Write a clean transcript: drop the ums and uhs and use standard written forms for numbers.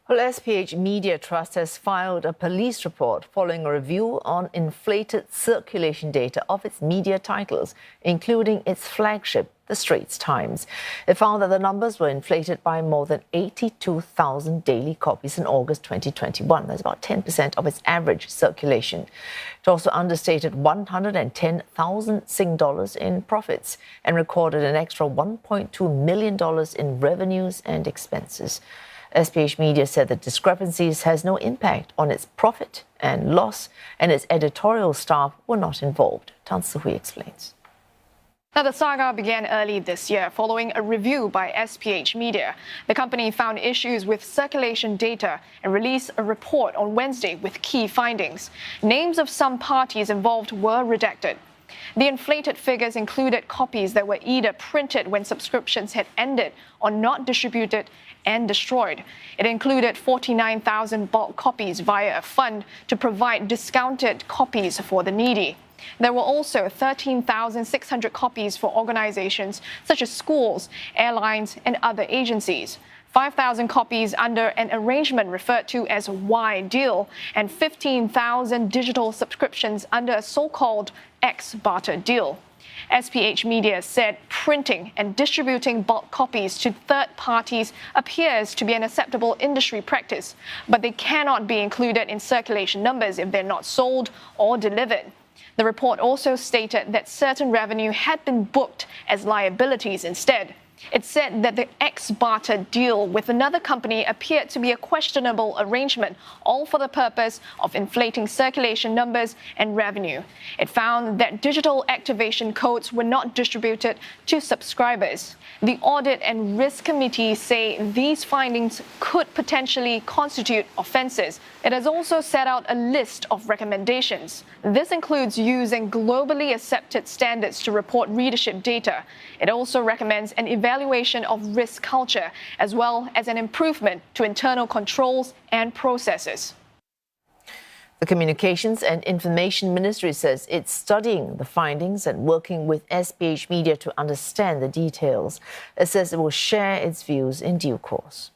Well, SPH Media Trust has filed a police report following a review on inflated circulation data of its media titles, including its flagship, the Straits Times. It found that the numbers were inflated by more than 82,000 daily copies in August 2021. That's about 10% of its average circulation. It also understated 110,000 Sing dollars in profits and recorded an extra $1.2 million in revenues and expenses. SPH Media said the discrepancies has no impact on its profit and loss, and its editorial staff were not involved. Tan Si-hui explains. Now, the saga began early this year following a review by SPH Media. The company found issues with circulation data and released a report on Wednesday with key findings. Names of some parties involved were redacted. The inflated figures included copies that were either printed when subscriptions had ended or not distributed and destroyed. It included 49,000 bulk copies via a fund to provide discounted copies for the needy. There were also 13,600 copies for organizations such as schools, airlines, and other agencies. 5,000 copies under an arrangement referred to as Y deal, and 15,000 digital subscriptions under a so-called X barter deal. SPH Media said printing and distributing bulk copies to third parties appears to be an acceptable industry practice, but they cannot be included in circulation numbers if they're not sold or delivered. The report also stated that certain revenue had been booked as liabilities instead. It said that the X-barter deal with another company appeared to be a questionable arrangement, all for the purpose of inflating circulation numbers and revenue. It found that digital activation codes were not distributed to subscribers. The Audit and Risk Committee say these findings could potentially constitute offences. It has also set out a list of recommendations. This includes using globally accepted standards to report readership data. It also recommends an evaluation of risk culture, as well as an improvement to internal controls and processes. The Communications and Information Ministry says it's studying the findings and working with SPH Media to understand the details. It says it will share its views in due course.